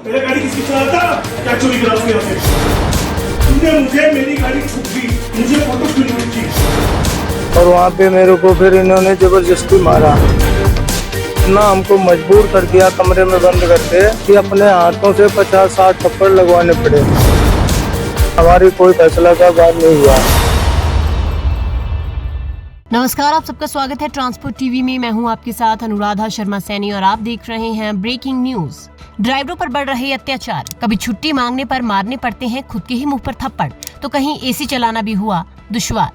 मेरी गाड़ी किसकी चला था? क्या चोरी करा उसके यहाँ से? तुमने मुझे मेरी गाड़ी ठुक दी, मुझे फोटो क्यों नहीं भेजी? और वहाँ पे मेरे को फिर इन्होंने जबरदस्ती मारा ना, हमको मजबूर कर दिया कमरे में बंद करके कि अपने हाथों से 50-60 थप्पड़ लगवाने पड़े। हमारी कोई फैसला का बात नहीं हुआ। नमस्कार, आप सबका स्वागत है ट्रांसपोर्ट टीवी में। मैं हूं आपके साथ अनुराधा शर्मा सैनी और आप देख रहे हैं ब्रेकिंग न्यूज। ड्राइवरों पर बढ़ रहे अत्याचार, कभी छुट्टी मांगने पर मारने पड़ते हैं खुद के ही मुंह पर थप्पड़, तो कहीं एसी चलाना भी हुआ दुश्वार।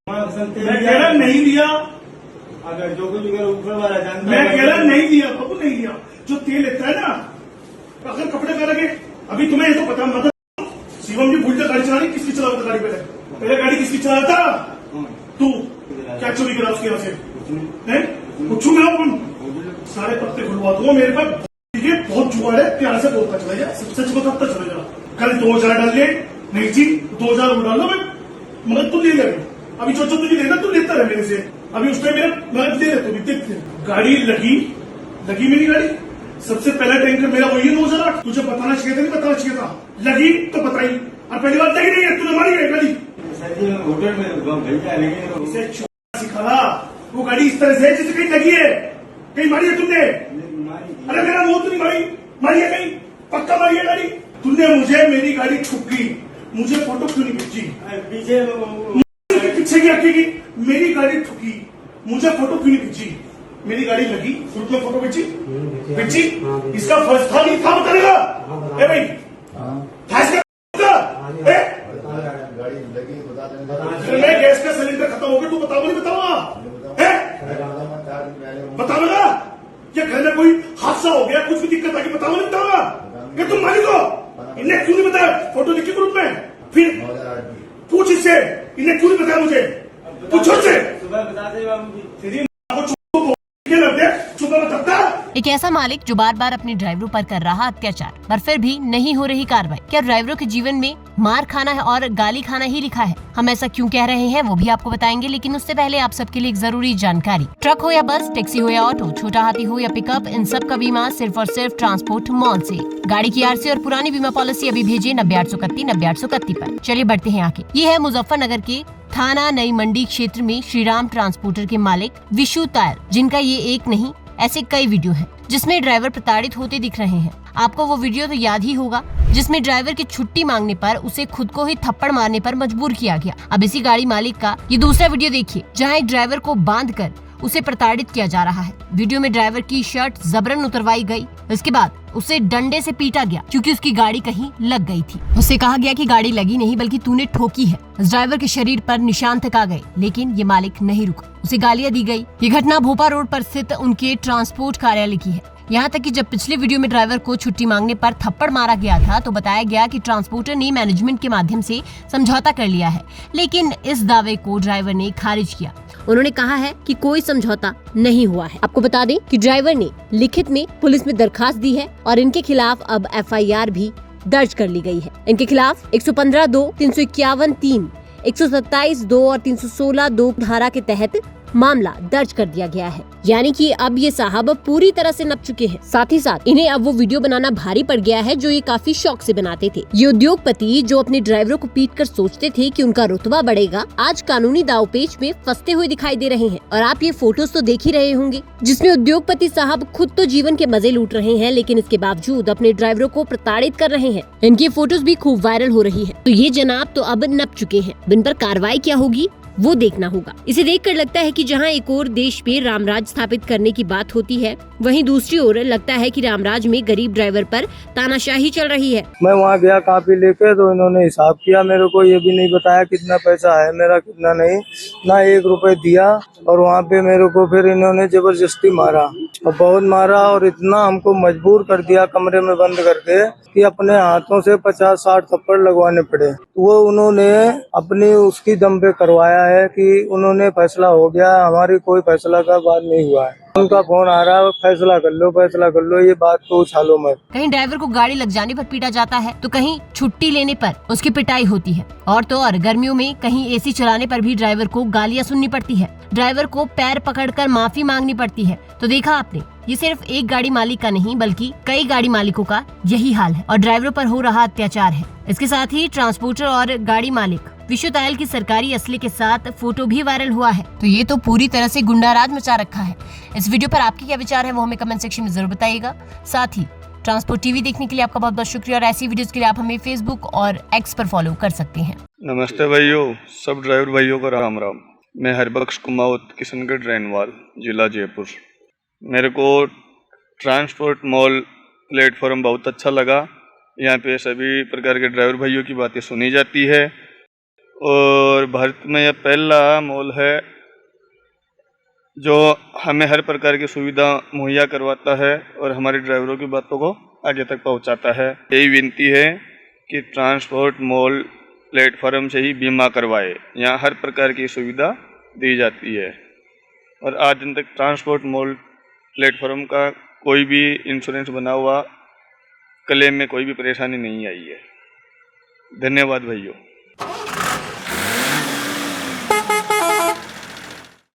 मैं कह रहा नहीं दिया, अगर जो कुछ ऊपर वाला जानता मैं कह रहा नहीं दिया, बाबू नहीं दिया। जो तेल लेता है ना, अगर कपड़े का लगे, अभी तुम्हें ये तो पता मत। शिवम जी भूल गाड़ी चला रही, किसकी चला रहा था गाड़ी? पहले गाड़ी किसकी चला रहा था? तू क्या चोरी करा उसके यहाँ से? पूछू मैं कौन? सारे पत्ते खुलवा दूंगा मेरे पास। बहुत जुगाड़ है, प्यार से बोलता चला जा, सच बताता चला जा। कल 2000 डाल ले, नहीं जी 2000 डाल लो, मगर तू ले ले। अभी जो तुझे लेना तू लेता रहे मेरे से। अभी उस टाइम मेरा मदद दे रहे, देखते गाड़ी लगी मेरी गाड़ी। सबसे पहला टैंकर मेरा वही है 2008। तुझे बताना चाहिए था, नहीं बताना चाहिए था? लगी तो बताई, और पहली बात लगी नहीं है, तूने मारी है गाड़ी। होटल में इसे सिखाला, वो गाड़ी इस तरह से है जैसे कहीं लगी है, कहीं मारी है तुमने? अरे मेरा मुंह तो नहीं मारी है कहीं? पक्का मारी है गाड़ी? तुमने मुझे मेरी गाड़ी ठुकी, मुझे फोटो क्यों नहीं भेजी? पीछे की अकेली मेरी गाड़ी ठुकी, मुझे फोटो क्यों नहीं भेजी? मेरी गाड़ी लगी, ग्रुप में फोटो भेजी? इसका फर्ज था नहीं था बताने का? ए भाई मैं गैस का सिलेंडर खत्म हो गया, तू बताओ नहीं बताऊंगा? बताऊंगा क्या? घर में कोई हादसा हो गया, कुछ भी दिक्कत आ गई, बताओ नहीं बताऊंगा? क्या तुम मालिक हो? इन्हें क्यों नहीं बताया? फोटो लिखी ग्रुप में, फिर पूछ इससे, इन्हें क्यों नहीं बताया मुझे? पूछो से। एक ऐसा मालिक जो बार बार अपने ड्राइवरों पर कर रहा अत्याचार, पर फिर भी नहीं हो रही कार्रवाई। क्या ड्राइवरों के जीवन में मार खाना है और गाली खाना ही लिखा है? हम ऐसा क्यों कह रहे हैं वो भी आपको बताएंगे, लेकिन उससे पहले आप सबके लिए एक जरूरी जानकारी। ट्रक हो या बस, टैक्सी हो या ऑटो, छोटा हाथी हो या पिकअप, इन सब का बीमा सिर्फ और सिर्फ ट्रांसपोर्ट मॉल से। गाड़ी की आरसी और पुरानी बीमा पॉलिसी अभी भेजिए 90-831-90-831 पर। चलिए बढ़ते हैं आगे। ये है मुजफ्फरनगर के थाना नई मंडी क्षेत्र में श्रीराम ट्रांसपोर्टर के मालिक विशु तायर, जिनका ये एक नहीं ऐसे कई वीडियो हैं जिसमें ड्राइवर प्रताड़ित होते दिख रहे हैं। आपको वो वीडियो तो याद ही होगा जिसमें ड्राइवर की छुट्टी मांगने पर उसे खुद को ही थप्पड़ मारने पर मजबूर किया गया। अब इसी गाड़ी मालिक का ये दूसरा वीडियो देखिए, जहां एक ड्राइवर को बांधकर उसे प्रताड़ित किया जा रहा है। वीडियो में ड्राइवर की शर्ट जबरन उतरवाई गई, इसके बाद उसे डंडे से पीटा गया क्योंकि उसकी गाड़ी कहीं लग गई थी। उससे कहा गया कि गाड़ी लगी नहीं बल्कि तूने ठोकी है। इस ड्राइवर के शरीर पर निशान तक आ गए, लेकिन ये मालिक नहीं रुका, उसे गालियां दी गई। ये घटना भोपा रोड पर स्थित उनके ट्रांसपोर्ट कार्यालय की है। यहाँ तक कि जब पिछले वीडियो में ड्राइवर को छुट्टी मांगने पर थप्पड़ मारा गया था तो बताया गया कि ट्रांसपोर्टर ने मैनेजमेंट के माध्यम से समझौता कर लिया है, लेकिन इस दावे को ड्राइवर ने खारिज किया। उन्होंने कहा है कि कोई समझौता नहीं हुआ है। आपको बता दें कि ड्राइवर ने लिखित में पुलिस में दरखास्त दी है और इनके खिलाफ अब FIR भी दर्ज कर ली गई है। इनके खिलाफ 115(2), 351(3), 127(2) और 316(2) धारा के तहत मामला दर्ज कर दिया गया है। यानी कि अब ये साहब पूरी तरह से नप चुके हैं। साथ ही साथ इन्हें अब वो वीडियो बनाना भारी पड़ गया है जो ये काफी शौक से बनाते थे। ये उद्योगपति जो अपने ड्राइवरों को पीटकर सोचते थे कि उनका रुतबा बढ़ेगा, आज कानूनी दांवपेच में फंसते हुए दिखाई दे रहे हैं। और आप ये फोटोज तो देख ही रहे होंगे जिसमें उद्योगपति साहब खुद तो जीवन के मजे लूट रहे हैं, लेकिन इसके बावजूद अपने ड्राइवरों को प्रताड़ित कर रहे हैं। इनकी फोटोज भी खूब वायरल हो रही है। तो ये जनाब तो अब नप चुके हैं। इन पर कार्रवाई क्या होगी वो देखना होगा। इसे देखकर लगता है कि जहां एक ओर देश पे रामराज स्थापित करने की बात होती है, वहीं दूसरी ओर लगता है कि रामराज में गरीब ड्राइवर पर तानाशाही चल रही है। मैं वहाँ गया कापी लेके, तो इन्होंने हिसाब किया, मेरे को ये भी नहीं बताया कितना पैसा है मेरा कितना नहीं, ना 1 रुपए दिया। और वहाँ पे मेरे को फिर इन्होंने जबरदस्ती मारा और बहुत मारा और इतना हमको मजबूर कर दिया कमरे में बंद करके कि अपने हाथों से 50-60 थप्पड़ लगवाने पड़े। वो उन्होंने अपनी उसकी दम पे करवाया है कि उन्होंने फैसला हो गया, हमारी कोई फैसला का बात नहीं हुआ है। उनका फोन आ रहा है, फैसला कर लो फैसला कर लो, ये बात को उछालो मत। कहीं ड्राइवर को गाड़ी लग जाने पर पीटा जाता है तो कहीं छुट्टी लेने पर उसकी पिटाई होती है। और तो और गर्मियों में कहीं एसी चलाने पर भी ड्राइवर को गालियां सुननी पड़ती है, ड्राइवर को पैर पकड़कर माफी मांगनी पड़ती है। तो देखा आपने ये सिर्फ एक गाड़ी मालिक का नहीं बल्कि कई गाड़ी मालिकों का यही हाल है और ड्राइवरों पर हो रहा अत्याचार है। इसके साथ ही ट्रांसपोर्टर और गाड़ी मालिक विश्वतायल की सरकारी असले के साथ फोटो भी वायरल हुआ है। तो ये तो पूरी तरह से गुंडाराज मचा रखा है। इस वीडियो पर आपके क्या विचार है वो हमें कमेंट सेक्शन में जरूर बताइएगा। साथ ही ट्रांसपोर्ट टीवी देखने के लिए आपका बहुत बहुत शुक्रिया और ऐसी वीडियोस के लिए आप हमें फेसबुक और एक्स पर फॉलो कर सकते हैं। नमस्ते भाइयों, सब ड्राइवर भाइयों को राम राम। मैं हरबख्श कुमावत, किशनगढ़ रैनवाल, जिला जयपुर। मेरे को ट्रांसपोर्ट मॉल प्लेटफॉर्म बहुत अच्छा लगा। यहाँ पे सभी प्रकार के ड्राइवर भाइयों की बातें सुनी जाती है और भारत में यह पहला मॉल है जो हमें हर प्रकार की सुविधा मुहैया करवाता है और हमारे ड्राइवरों की बातों को आगे तक पहुंचाता है। यही विनती है कि ट्रांसपोर्ट मॉल प्लेटफॉर्म से ही बीमा करवाए। यहाँ हर प्रकार की सुविधा दी जाती है और आज दिन तक ट्रांसपोर्ट मॉल प्लेटफॉर्म का कोई भी इंश्योरेंस बना हुआ क्लेम में कोई भी परेशानी नहीं आई है। धन्यवाद भाइयों।